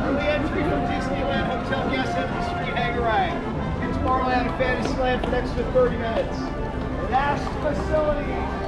Early entry from Disneyland Hotel guests enter the street hangar ride. In Tomorrowland and Fantasyland for an extra 30 minutes. Last facility.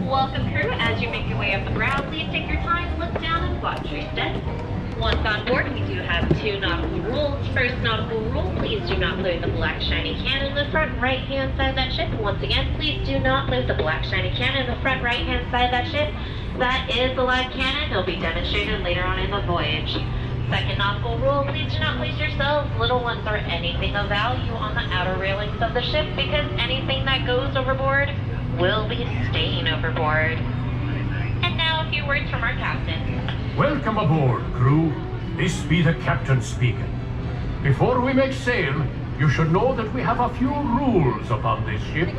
Welcome crew, as you make your way up the brow, please take your time, look down and watch your step. Once on board, we do have 2 nautical rules. First nautical rule, please do not load the black shiny can in the front right hand side of that ship. Once again, please do not load the black shiny can in the front right hand side of that ship. That is a live cannon. It'll be demonstrated later on in the voyage. Second nautical rule, please do not place yourselves, little ones, or anything of value on the outer railings of the ship, because anything that goes overboard will be staying overboard. And now a few words from our captain. Welcome aboard, crew. This be the captain speaking. Before we make sail, you should know that we have a few rules upon this ship.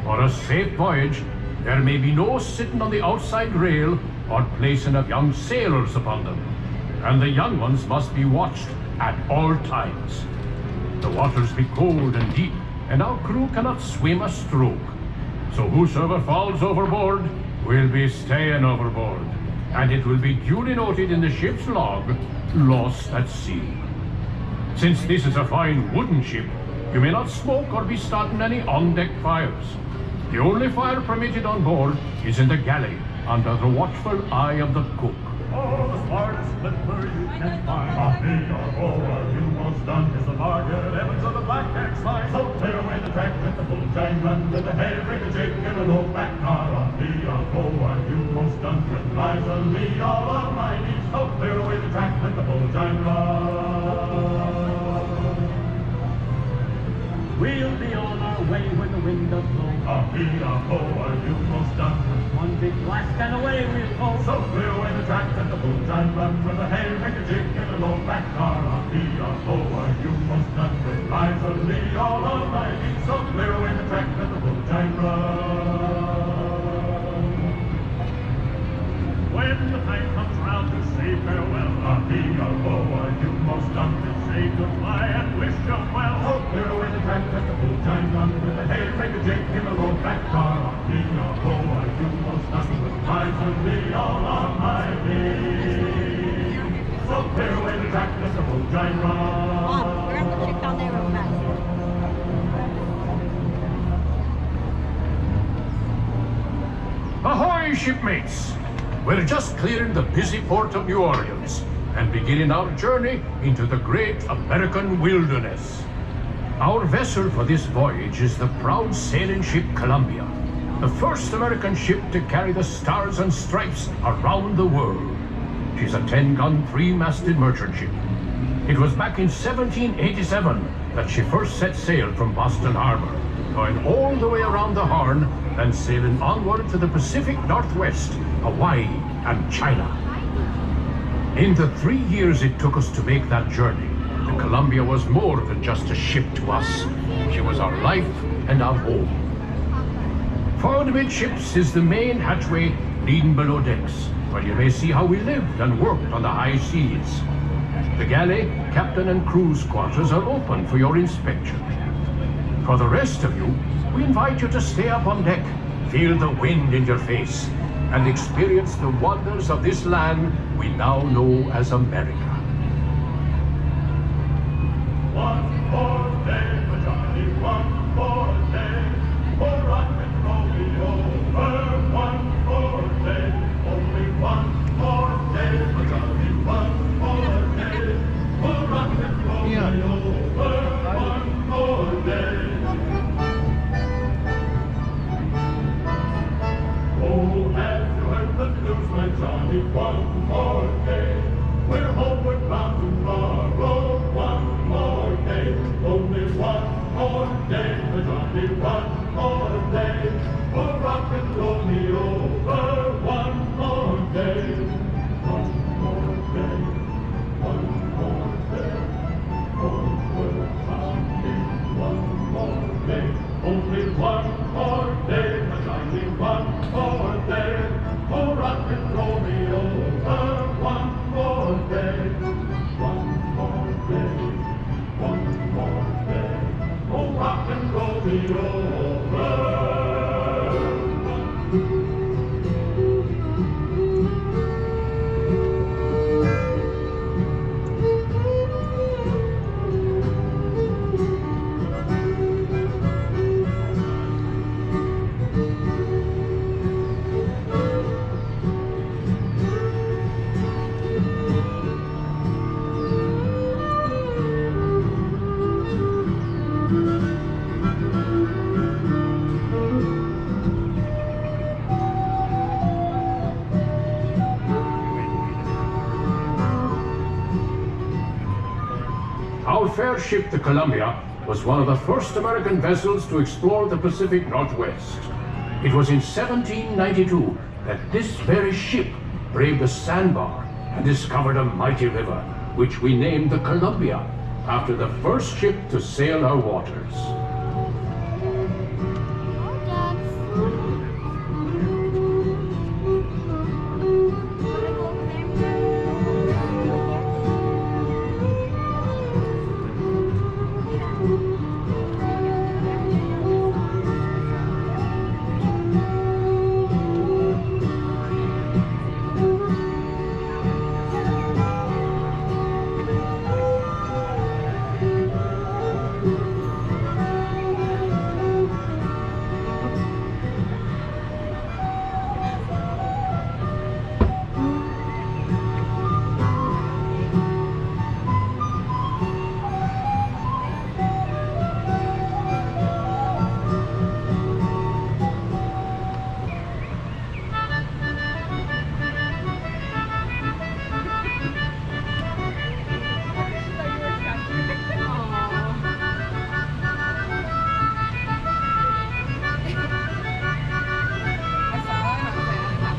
For a safe voyage, there may be no sitting on the outside rail or placing of young sailors upon them. And the young ones must be watched at all times. The waters be cold and deep, and our crew cannot swim a stroke. So whosoever falls overboard will be staying overboard, and it will be duly noted in the ship's log, lost at sea. Since this is a fine wooden ship, you may not smoke or be starting any on-deck fires. The only fire permitted on board is in the galley, under the watchful eye of the cook. Oh, the smartest flipper you can find. On me or over, you most done is the Margaret Evans of the Black Cat Slide. So clear away the track with the full giant run, with the hair, break a jig, and a low back car. On me or over, you most done with Liza Lee, all on my knees. So clear away the track with the full giant run. We'll be on our way when the wind does blow. On me or over, you most done with one big blast, and away we'll go. So clear away the track and the full giant run, with the hair, break a jig, and a low back car. On me or over, you most done with Liza Lee, all on my knees. So clear away the track and the full giant run. When the time comes round to say farewell, on me or over, you most done with say goodbye and wish you well. So clear away the track and the full giant run, with the hair, break a jig, and a low back car. On me or over, you most done with Liza Lee, all on my knees. So clear away the track and the full giant run. Grab the chick down there real fast. Ahoy, shipmates! We're just clearing the busy port of New Orleans and beginning our journey into the great American wilderness. Our vessel for this voyage is the proud sailing ship Columbia, the first American ship to carry the stars and stripes around the world. She's a 10-gun, 3-masted merchant ship. It was back in 1787 that she first set sail from Boston Harbor, going all the way around the Horn and sailing onward to the Pacific Northwest, Hawaii, and China. In the 3 years it took us to make that journey, the Columbia was more than just a ship to us. She was our life and our home. Forward amidships is the main hatchway leading below decks, where you may see how we lived and worked on the high seas. The galley, captain and crew's quarters are open for your inspection. For the rest of you, we invite you to stay up on deck, feel the wind in your face, and experience the wonders of this land we now know as America. One more day for Johnny, one more day, for rock and roll me over. One more day, only one more day for Johnny, one more day, for rock and roll me over. One more day. Oh, have you heard the news, my Johnny? One more day, we're homeward bound tomorrow. One more day, only one more day for Johnny. One more day, for rock and roll me over. One more day, one more day, one more day, homeward bound. One more day, only one more day for Johnny. One more day, for rock and roll me over. One more day, one more day, one more day, oh rock and roll me over. Our fair ship, the Columbia, was one of the first American vessels to explore the Pacific Northwest. It was in 1792 that this very ship braved the sandbar and discovered a mighty river, which we named the Columbia, after the first ship to sail our waters.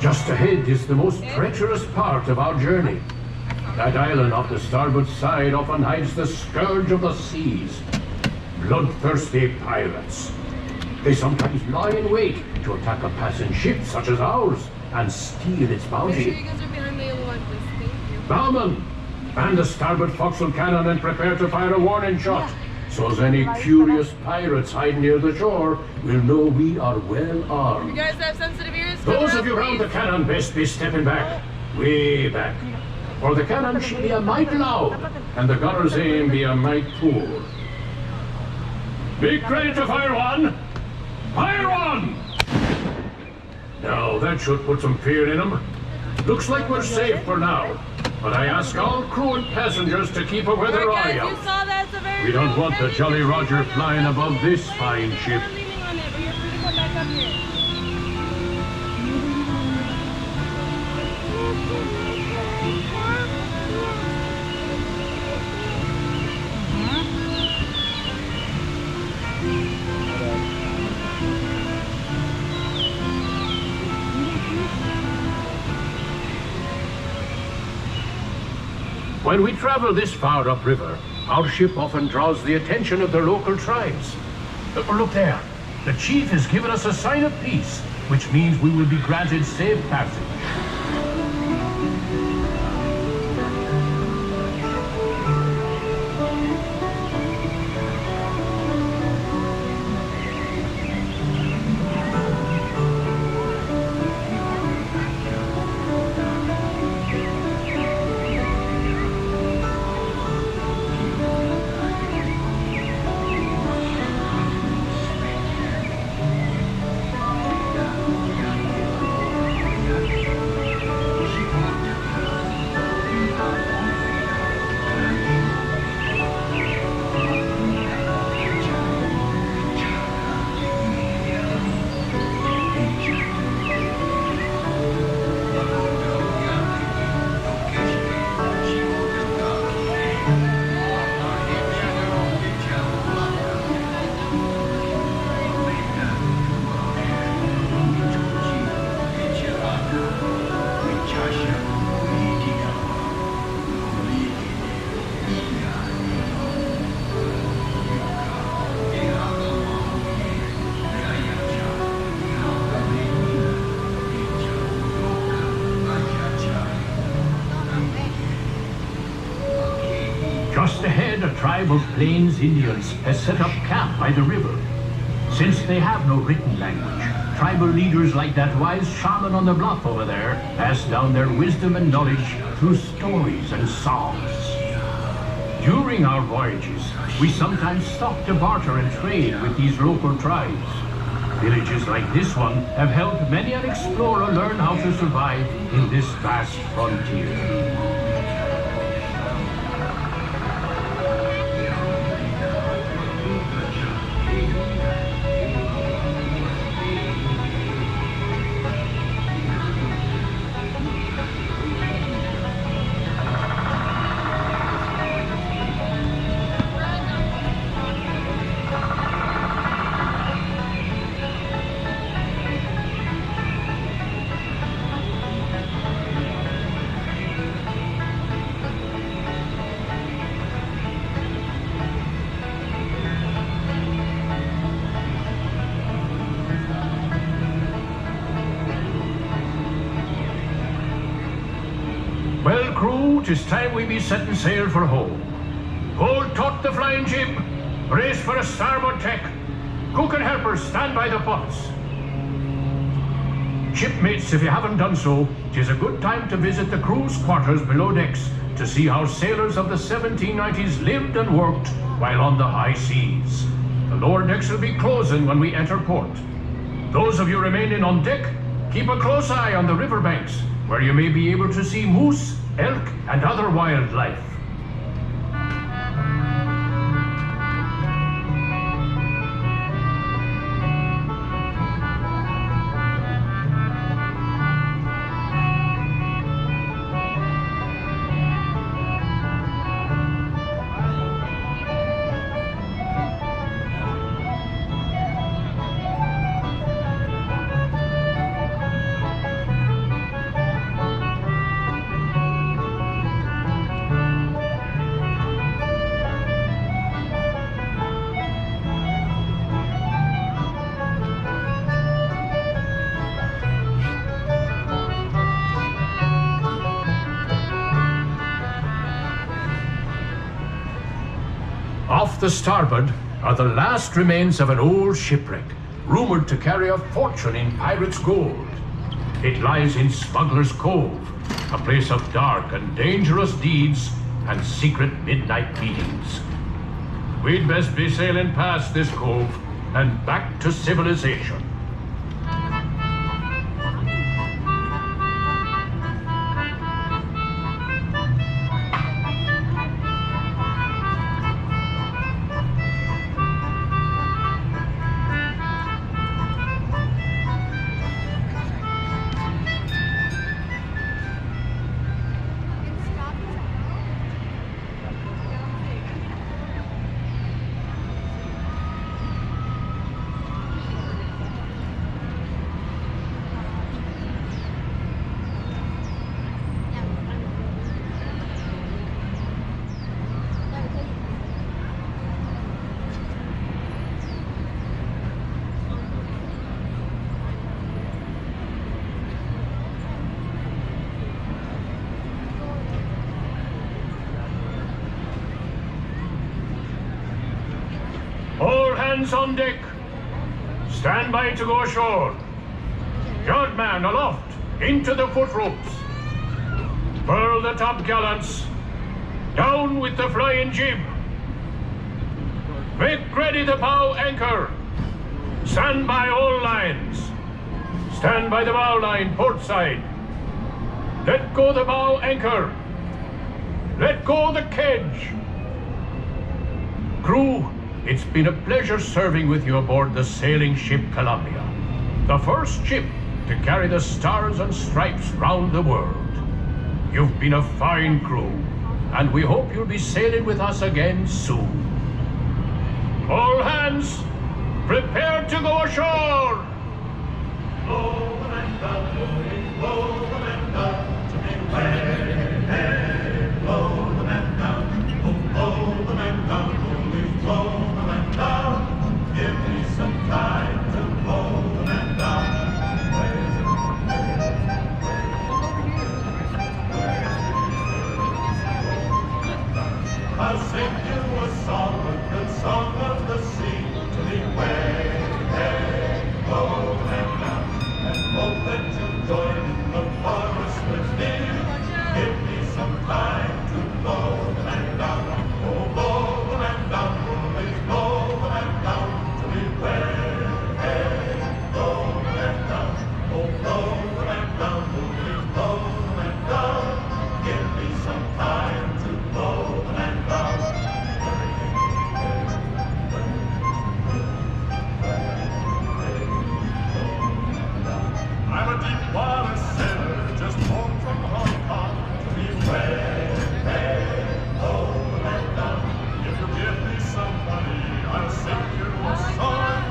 Just ahead is the most treacherous part of our journey. That island off the starboard side often hides the scourge of the seas. Bloodthirsty pirates. They sometimes lie in wait to attack a passing ship such as ours and steal its Make sure bounty. you guys are behind me like this. Thank you. Bowman, man the starboard forecastle cannon and prepare to fire a warning shot. So as any curious pirates hide near the shore will know we are well You armed. guys have sensitive ears? Those Cover of you up, round the please. cannon best be stepping back. Way back. For the cannon should be a mite loud, and the gunner's aim be a mite poor. Be ready to fire one! Fire one! Now, that should put some fear in them. Looks like we're safe for now, but I ask all crew and passengers to keep a weather Alright, eye guys, you out. saw that. It's a very We don't real want the thing. Jolly Roger You're flying above this fine ship. You're leaning on it, but you're free to come back up here. When we travel this far upriver, our ship often draws the attention of the local tribes. Look there. The chief has given us a sign of peace, which means we will be granted safe passage. Just ahead, a tribe of Plains Indians has set up camp by the river. Since they have no written language, tribal leaders like that wise shaman on the bluff over there pass down their wisdom and knowledge through stories and songs. During our voyages, we sometimes stop to barter and trade with these local tribes. Villages like this one have helped many an explorer learn how to survive in this vast frontier. Well, crew, 'tis time we be setting sail for home. Hold taut the flying jib. Brace for a starboard tack. Cook and helpers stand by the pots. Shipmates, if you haven't done so, 'tis a good time to visit the crew's quarters below decks to see how sailors of the 1790s lived and worked while on the high seas. The lower decks will be closing when we enter port. Those of you remaining on deck, keep a close eye on the riverbanks, where you may be able to see moose, elk, and other wildlife. the starboard are the last remains of an old shipwreck, rumored to carry a fortune in pirates' gold. It lies in Smuggler's Cove, a place of dark and dangerous deeds and secret midnight meetings. We'd best be sailing past this cove and back to civilization. All hands on deck. Stand by to go ashore. Yardman aloft, into the foot ropes. Furl the topgallants. Down with the flying jib. Make ready the bow anchor. Stand by all lines. Stand by the bow line, port side. Let go the bow anchor. Let go the kedge. Crew, it's been a pleasure serving with you aboard the sailing ship Columbia, the first ship to carry the stars and stripes round the world. You've been a fine crew, and we hope you'll be sailing with us again soon. All hands, prepare to go ashore! Blow the man down, blow the man down, to make way, hey, blow the man down, blow the man down, please blow the man down, give me some time to blow the man down. I'll sing you a song, a good song of the sea, to be way, hey, blow the man down. Hope that you join in the forest with me. Give me some time to blow the man down. Oh, blow the man down, please blow the man down to me way. Hey, blow the man down. Oh, blow the man down, please blow the man down. Give me some time to blow the man down. I'm a deep water sailor, just home from Hong Kong to be way, hey, blow the man down. If you give me some money, I'll sing you a song.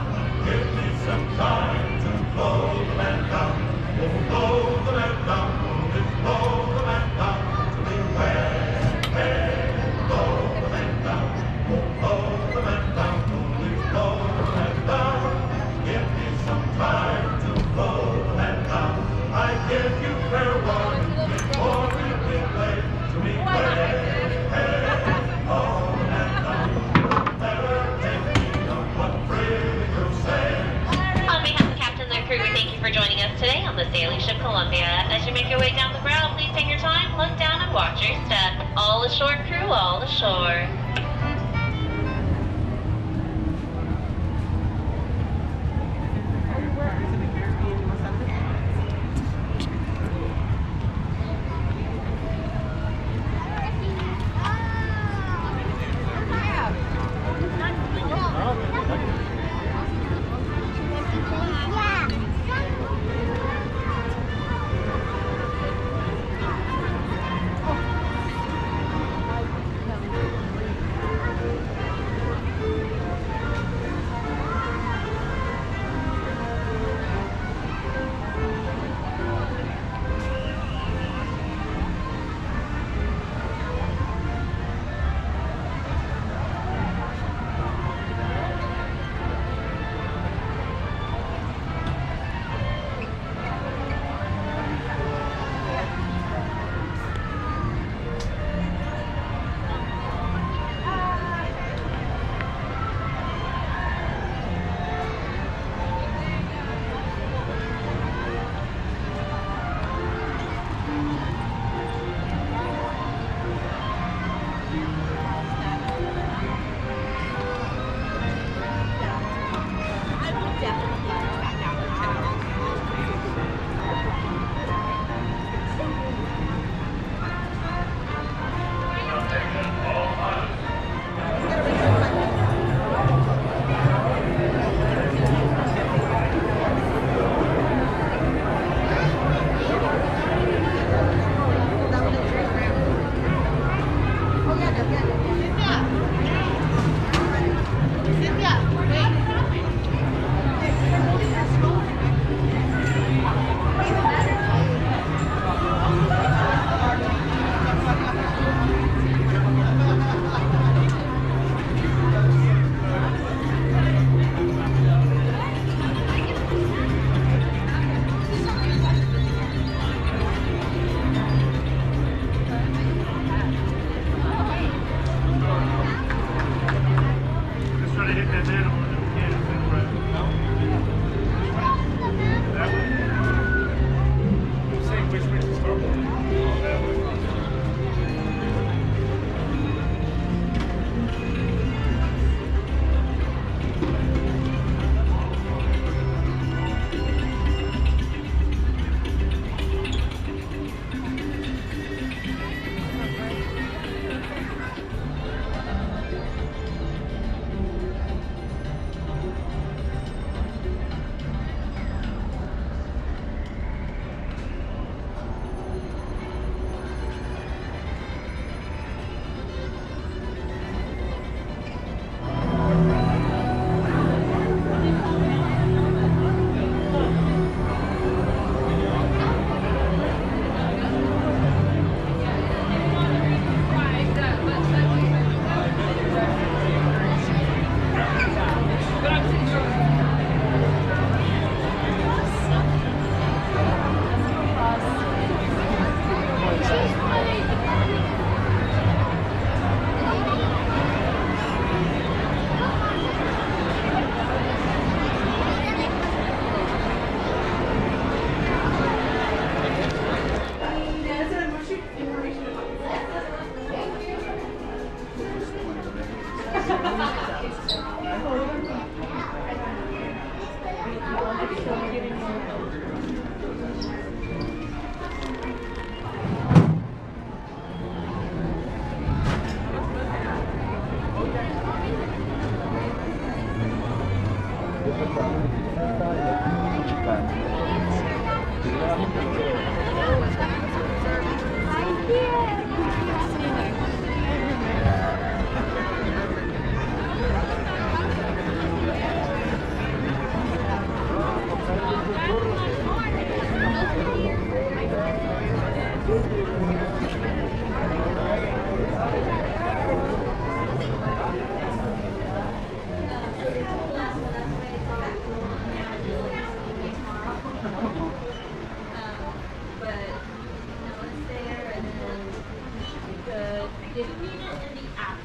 Give me some time to blow the man down. Oh, blow the man down, please blow the man down to be way, hey, blow the man down. Oh, blow the man down, please blow the man down. Give me some time to blow the man down. I give you fair warning before we be late to be way, hey, blow the man down. Never take me on what freely you say. On behalf of the captain and crew, we thank you for joining us today on the sailing ship Columbia. As you make your way down the brow, please take your time, look down, and watch your step. All ashore, crew, all ashore.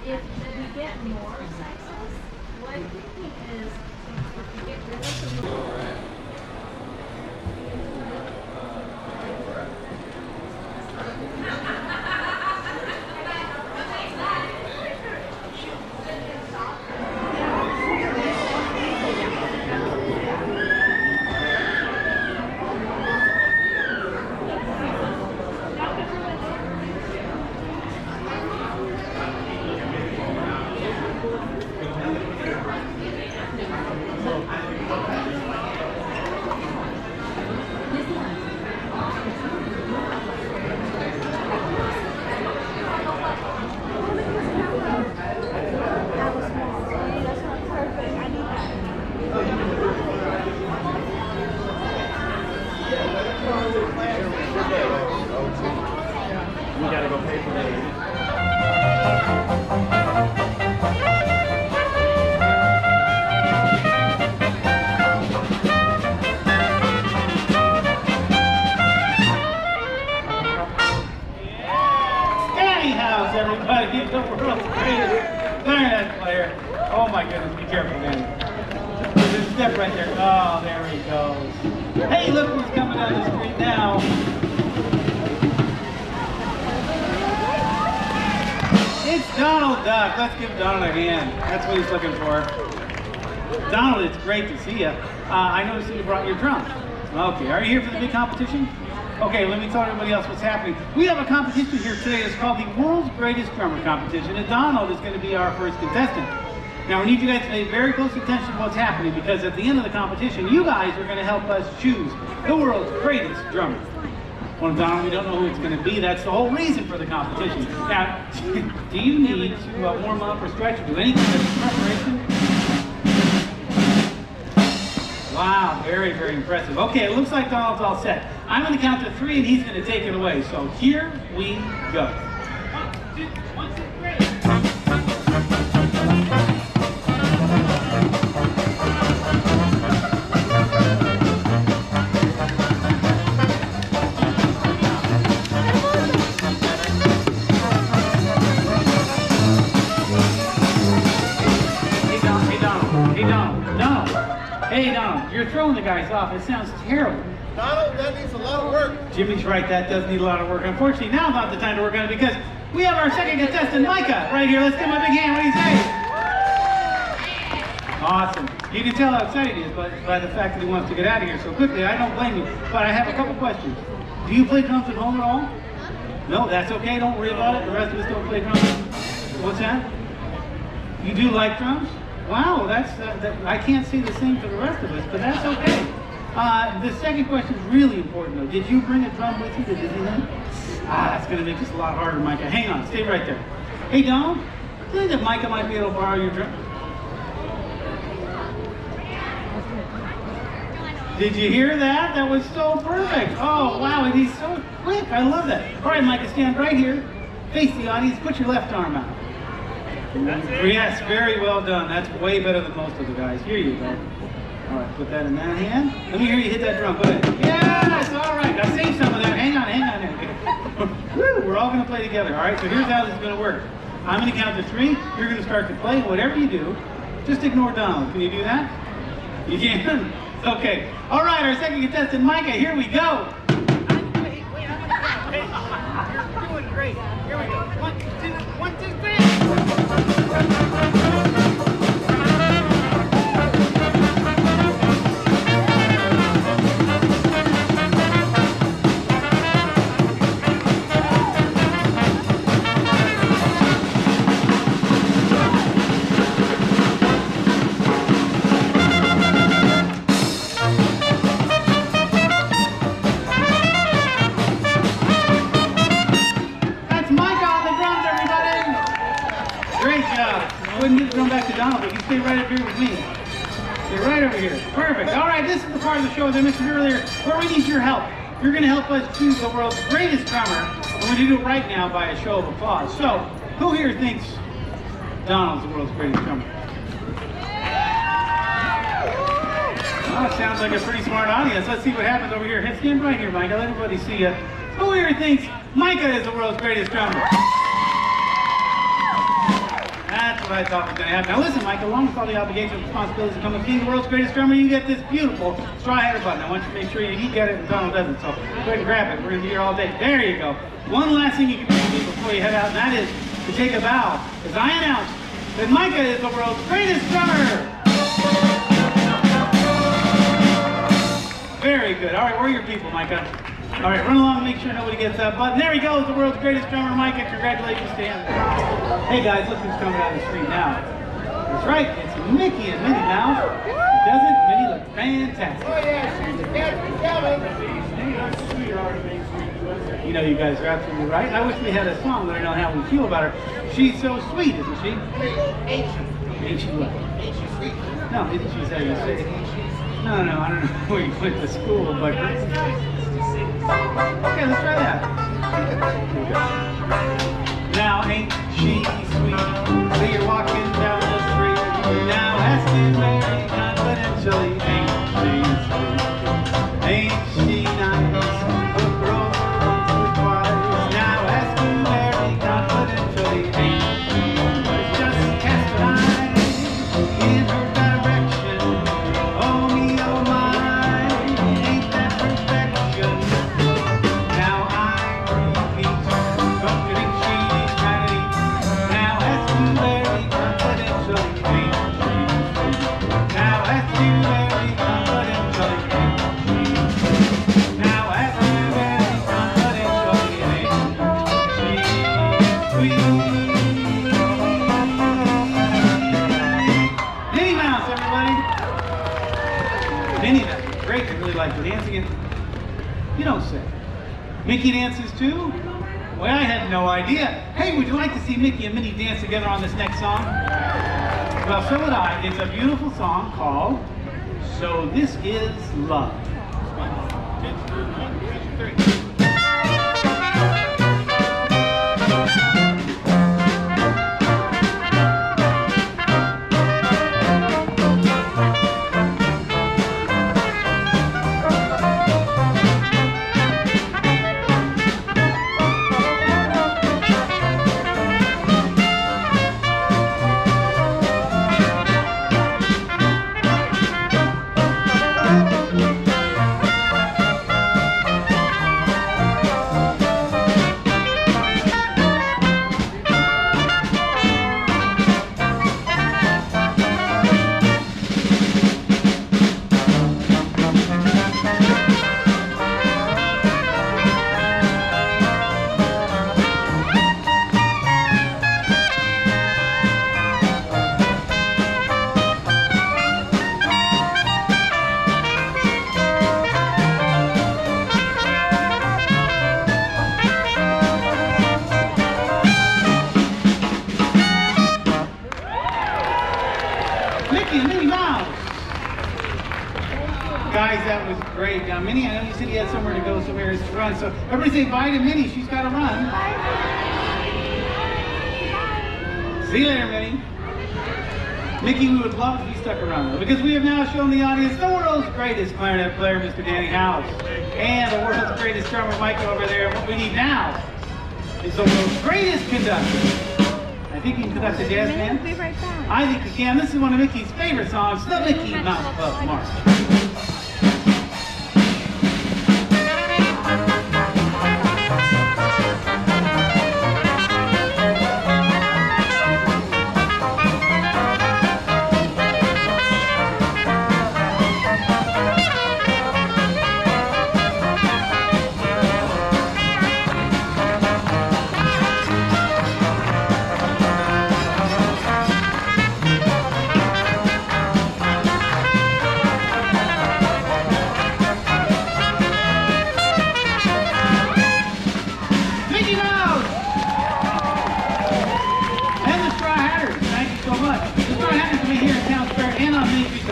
If we get more sizes, what I'm thinking is if we get rid of the Everybody, the world's greatest clarinet player. Oh my goodness, be careful, man. There's a step right there. Oh, there he goes. Hey, look who's coming down the street now. It's Donald Duck. Let's give Donald a hand. That's what he's looking for. Donald, it's great to see you. I noticed that you brought your drum. Okay, are you here for the big competition? Okay, let me tell everybody else what's happening. We have a competition here today. It's called the World's Greatest Drummer Competition, and Donald is going to be our first contestant. Now, we need you guys to pay very close attention to what's happening, because at the end of the competition, you guys are going to help us choose the world's greatest drummer. Well, Donald, we don't know who it's going to be. That's the whole reason for the competition. Now, do you need to warm up or stretch or do any kind of preparation? Wow, very, very impressive. Okay, it looks like Donald's all set. I'm going to count to 3 and he's going to take it away. So here we go. 1, 2, 1, 2, 3. Hey, Donald, you're throwing the guys off. It sounds terrible. Donald, that needs a lot of work. Jimmy's right, that does need a lot of work. Unfortunately, now's not the time to work on it because we have our second contestant, Micah, right here. Let's give him a big hand. What do you say? Awesome. You can tell how excited he is by the fact that he wants to get out of here so quickly. I don't blame you, but I have a couple questions. Do you play drums at home at all? No, that's okay. Don't worry about it. The rest of us don't play drums. What's that? You do like drums? Wow, I can't say the same for the rest of us, but that's okay. The second question is really important though. Did you bring a drum with you to Disneyland? That's going to make this a lot harder, Micah. Hang on, stay right there. Hey, Donald, do you think that Micah might be able to borrow your drum? Did you hear that? That was so perfect. Oh, wow, and he's so quick. I love that. All right, Micah, stand right here. Face the audience. Put your left arm out. Yes, very well done. That's way better than most of the guys. Here you go. All right, put that in that hand. Let me hear you hit that drum. Go ahead. Yes, all right. Now save some of that. Hang on. Woo, we're all going to play together. All right, so here's how this is going to work. I'm going to count to 3. You're going to start to play. Whatever you do, just ignore Donald. Can you do that? You can? Okay. All right, our second contestant, Micah. Here we go. Wait, I'm going to count. Hey, you're doing great. Here we go. 1, 2, 3. ahead and get the drum back to Donald, but you stay right up here with me. Stay right over here. Perfect. All right, this is the part of the show, as I mentioned earlier, where we need your help. You're going to help us choose the world's greatest drummer, and we're going to do it right now by a show of applause. So, who here thinks Donald's the world's greatest drummer? Well, it sounds like a pretty smart audience. Let's see what happens over here. Stand right here, Micah. Let everybody see you. Who here thinks Micah is the world's greatest drummer? That's what I thought was going to happen. Now listen, Mike, along with all the obligations and responsibilities of becoming being the world's greatest drummer, you get this beautiful straw header button. I want you to make sure you get it and Donald doesn't. So go ahead and grab it. We're going to be here all day. There you go. One last thing you can do before you head out, and that is to take a bow. As I announce that Micah is the world's greatest drummer. Very good. All right, where are your people, Micah? All right, run along and make sure nobody gets that button. There he goes, the world's greatest drummer, Micah. Congratulations to him. Hey guys, look who's coming down the street now. That's right, it's Mickey and Minnie Mouse. Doesn't Minnie look fantastic? Oh yeah, she's a cat coming. You know, you guys are absolutely right. And I wish we had a song letting know how we feel about her. She's so sweet, isn't she? Ain't she? Ain't she what? Ain't she sweet? No, isn't she how you say it? No, I don't know where you went to school, but... Okay, let's try that. Now ain't she sweet? So you're walking down the street. Now ask him very confidentially. Ain't she sweet? Ain't she nice? Look over once or twice. Now ask him very confidentially. Ain't she nice? Just cast an eye in her direction. Oh me, oh my, ain't that perfection? Now I repeat, don't you think she's kind of neat? Now ask you very confidentially, ain't she sweet? Now ask you very confidentially, ain't she sweet? Now ask you very confidentially, ain't she sweet? Minnie Mouse, everybody! Minnie, that's great. I really like the dancing. And you don't say. Mickey dances too? Well, I had no idea. Hey, would you like to see Mickey and Minnie dance together on this next song? Well, so would I. It's a beautiful song called So This Is Love. Mickey and Minnie Mouse. Guys, that was great. Now, Minnie, I know you said you had somewhere to go, somewhere to run. So everybody say bye to Minnie. She's got to run. See you later, Minnie. Mickey, we would love if you stuck around, though, because we have now shown the audience the world's greatest clarinet player, Mr. Danny House, and the world's greatest drummer, Mike, over there. And what we need now is the world's greatest conductor. I think you can conduct a jazz band. Be right back. I think you can. This is one of Mickey's favorite songs, the Mickey Mouse Club March.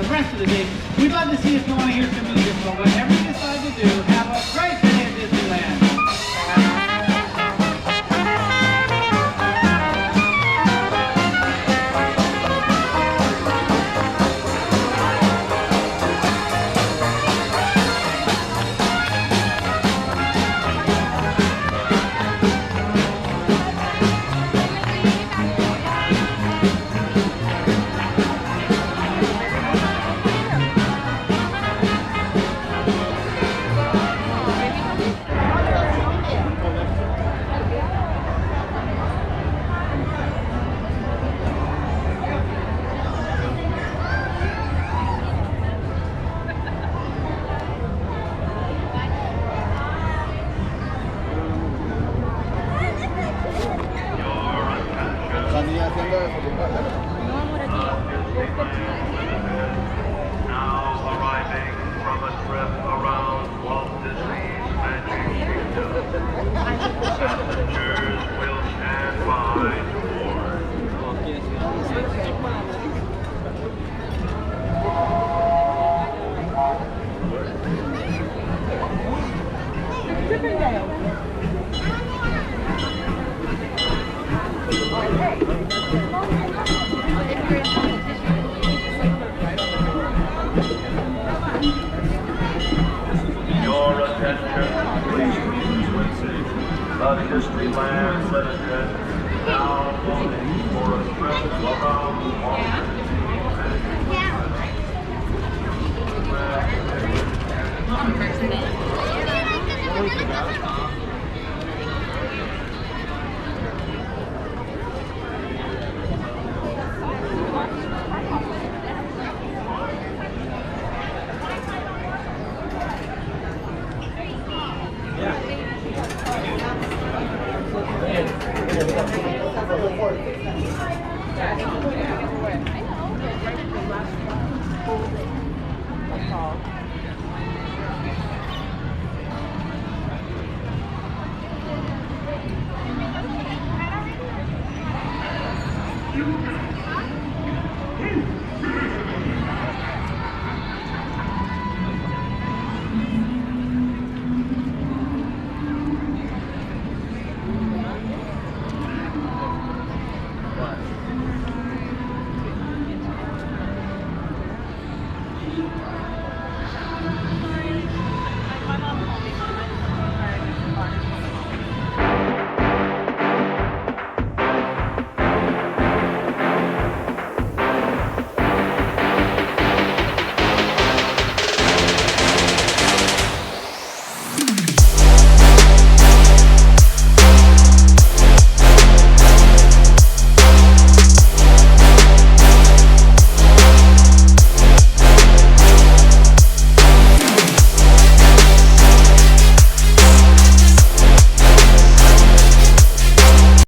the rest of the day. We'd love to see if you want to hear some music, but whatever you decide to do, have a great day at Disneyland. Now arriving from a trip around Walt Disney's Magic Kingdom. Passengers will stand by to board. Your attention, please. The Disneyland Limited now loading for a trip around Walt Disney's You